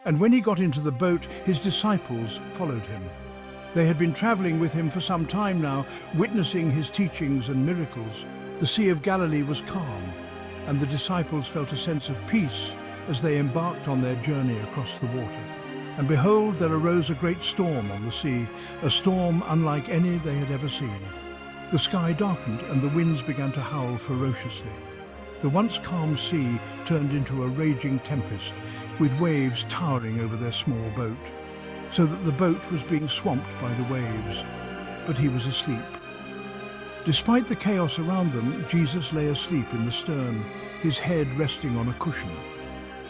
And when he got into the boat, his disciples followed him. They had been traveling with him for some time now, witnessing his teachings and miracles. The Sea of Galilee was calm, and the disciples felt a sense of peace as they embarked on their journey across the water. And behold, there arose a great storm on the sea, a storm unlike any they had ever seen. The sky darkened and the winds began to howl ferociously. The once calm sea turned into a raging tempest, with waves towering over their small boat, so that the boat was being swamped by the waves, but he was asleep. Despite the chaos around them, Jesus lay asleep in the stern, his head resting on a cushion.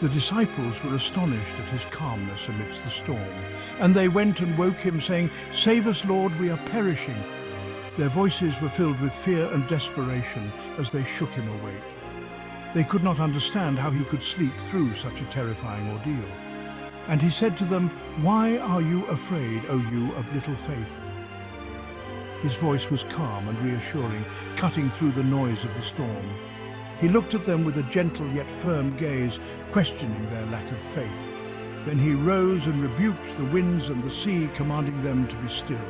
The disciples were astonished at his calmness amidst the storm, and they went and woke him, saying, "Save us, Lord, we are perishing." Their voices were filled with fear and desperation as they shook him awake. They could not understand how he could sleep through such a terrifying ordeal. And he said to them, "Why are you afraid, O you of little faith?" His voice was calm and reassuring, cutting through the noise of the storm. He looked at them with a gentle yet firm gaze, questioning their lack of faith. Then he rose and rebuked the winds and the sea, commanding them to be still.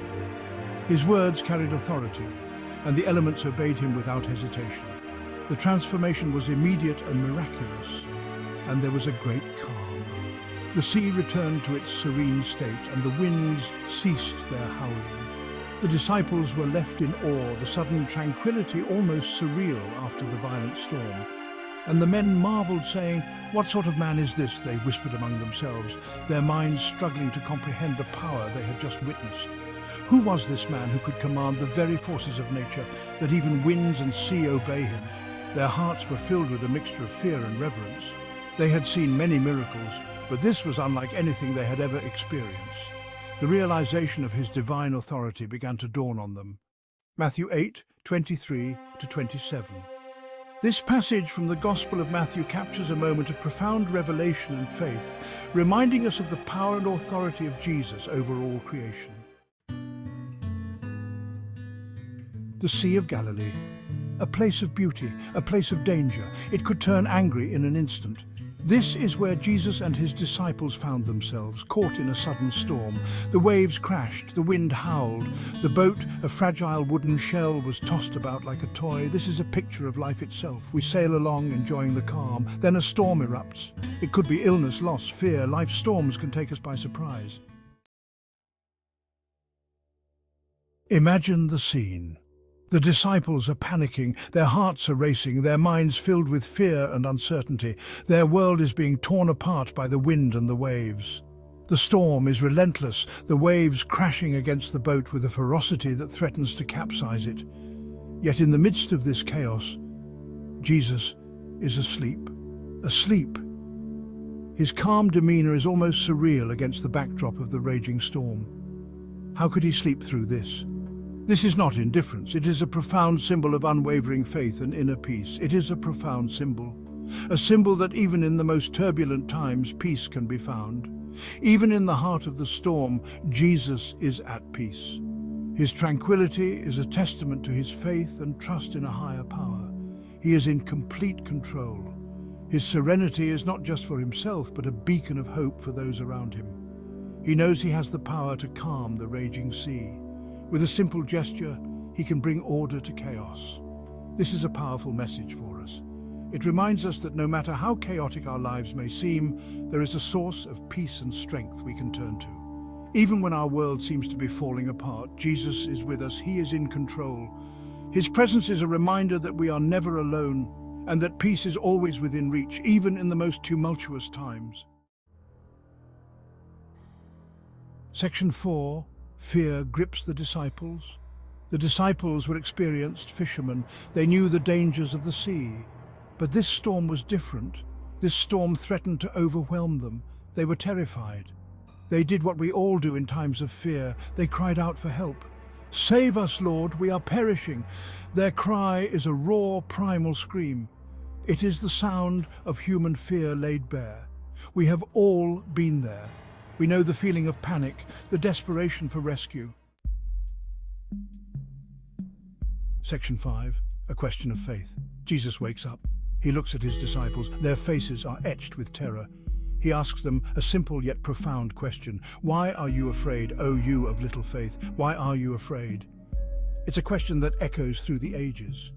His words carried authority, and the elements obeyed him without hesitation. The transformation was immediate and miraculous, and there was a great calm. The sea returned to its serene state, and the winds ceased their howling. The disciples were left in awe, the sudden tranquility almost surreal after the violent storm. And the men marveled, saying, "What sort of man is this?" they whispered among themselves, their minds struggling to comprehend the power they had just witnessed. Who was this man who could command the very forces of nature, that even winds and sea obey him? Their hearts were filled with a mixture of fear and reverence. They had seen many miracles, but this was unlike anything they had ever experienced. The realization of his divine authority began to dawn on them. Matthew 8:23-27. This passage from the Gospel of Matthew captures a moment of profound revelation and faith, reminding us of the power and authority of Jesus over all creation. The Sea of Galilee, a place of beauty, a place of danger. It could turn angry in an instant. This is where Jesus and his disciples found themselves, caught in a sudden storm. The waves crashed, the wind howled, the boat, a fragile wooden shell, was tossed about like a toy. This is a picture of life itself. We sail along, enjoying the calm, then a storm erupts. It could be illness, loss, fear. Life storms can take us by surprise. Imagine the scene. The disciples are panicking, their hearts are racing, their minds filled with fear and uncertainty. Their world is being torn apart by the wind and the waves. The storm is relentless, the waves crashing against the boat with a ferocity that threatens to capsize it. Yet in the midst of this chaos, Jesus is asleep. Asleep. His calm demeanor is almost surreal against the backdrop of the raging storm. How could he sleep through this? This is not indifference. It is a profound symbol of unwavering faith and inner peace. It is a profound symbol. A symbol that even in the most turbulent times, peace can be found. Even in the heart of the storm, Jesus is at peace. His tranquility is a testament to his faith and trust in a higher power. He is in complete control. His serenity is not just for himself, but a beacon of hope for those around him. He knows he has the power to calm the raging sea. With a simple gesture, he can bring order to chaos. This is a powerful message for us. It reminds us that no matter how chaotic our lives may seem, there is a source of peace and strength we can turn to. Even when our world seems to be falling apart, Jesus is with us. He is in control. His presence is a reminder that we are never alone and that peace is always within reach, even in the most tumultuous times. Section 4. Fear grips the disciples. The disciples were experienced fishermen. They knew the dangers of the sea. But this storm was different. This storm threatened to overwhelm them. They were terrified. They did what we all do in times of fear. They cried out for help. "Save us, Lord, we are perishing." Their cry is a raw, primal scream. It is the sound of human fear laid bare. We have all been there. We know the feeling of panic, the desperation for rescue. Section 5. A question of faith. Jesus wakes up. He looks at his disciples. Their faces are etched with terror. He asks them a simple yet profound question. Why are you afraid, O you of little faith? Why are you afraid? It's a question that echoes through the ages.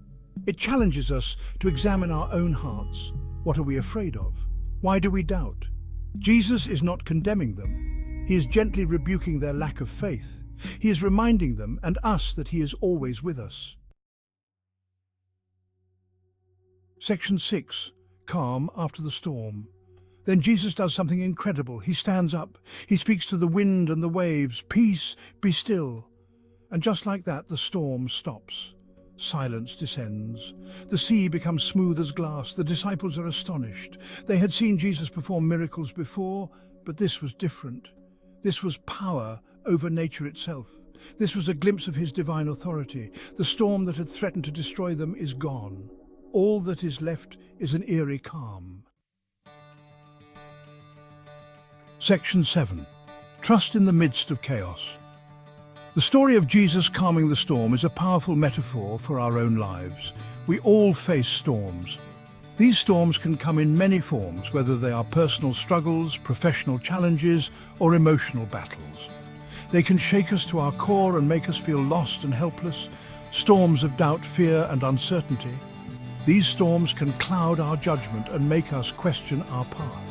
It challenges us to examine our own hearts. What are we afraid of? Why do we doubt? Jesus is not condemning them. He is gently rebuking their lack of faith. He is reminding them and us that he is always with us. Section 6. Calm after the storm. Then Jesus does something incredible. He stands up. He speaks to the wind and the waves. Peace, be still. And just like that, the storm stops. Silence descends. The sea becomes smooth as glass. The disciples are astonished. They had seen Jesus perform miracles before, but this was different. This was power over nature itself. This was a glimpse of his divine authority. The storm that had threatened to destroy them is gone. All that is left is an eerie calm. Section 7. Trust in the midst of chaos. The story of Jesus calming the storm is a powerful metaphor for our own lives. We all face storms. These storms can come in many forms, whether they are personal struggles, professional challenges, or emotional battles. They can shake us to our core and make us feel lost and helpless, storms of doubt, fear, and uncertainty. These storms can cloud our judgment and make us question our path.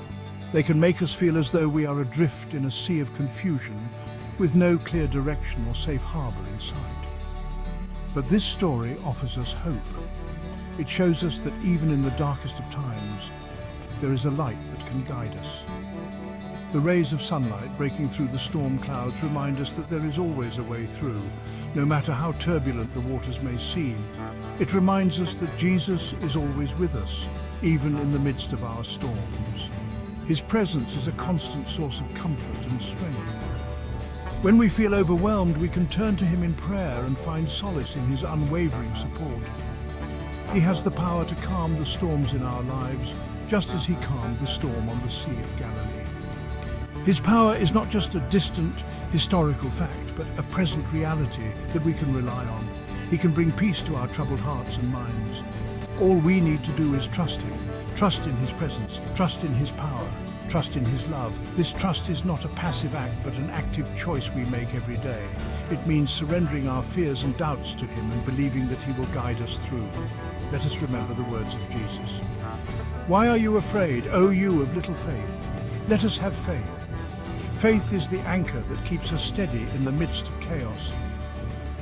They can make us feel as though we are adrift in a sea of confusion, with no clear direction or safe harbor in sight. But this story offers us hope. It shows us that even in the darkest of times, there is a light that can guide us. The rays of sunlight breaking through the storm clouds remind us that there is always a way through, no matter how turbulent the waters may seem. It reminds us that Jesus is always with us, even in the midst of our storms. His presence is a constant source of comfort and strength. When we feel overwhelmed, we can turn to him in prayer and find solace in his unwavering support. He has the power to calm the storms in our lives, just as he calmed the storm on the Sea of Galilee. His power is not just a distant historical fact, but a present reality that we can rely on. He can bring peace to our troubled hearts and minds. All we need to do is trust him. Trust in his presence, trust in his power, trust in his love. This trust is not a passive act, but an active choice we make every day. It means surrendering our fears and doubts to him and believing that he will guide us through. Let us remember the words of Jesus. Why are you afraid, O you of little faith? Let us have faith. Faith is the anchor that keeps us steady in the midst of chaos.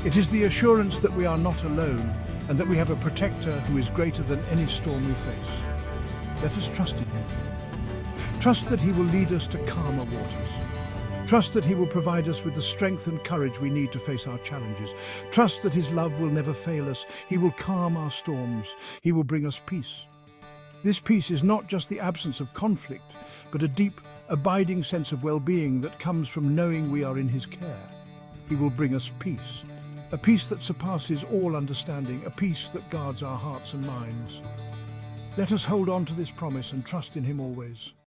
It is the assurance that we are not alone and that we have a protector who is greater than any storm we face. Let us trust in him. Trust that he will lead us to calmer waters. Trust that he will provide us with the strength and courage we need to face our challenges. Trust that his love will never fail us. He will calm our storms. He will bring us peace. This peace is not just the absence of conflict, but a deep, abiding sense of well-being that comes from knowing we are in his care. He will bring us peace, a peace that surpasses all understanding, a peace that guards our hearts and minds. Let us hold on to this promise and trust in him always.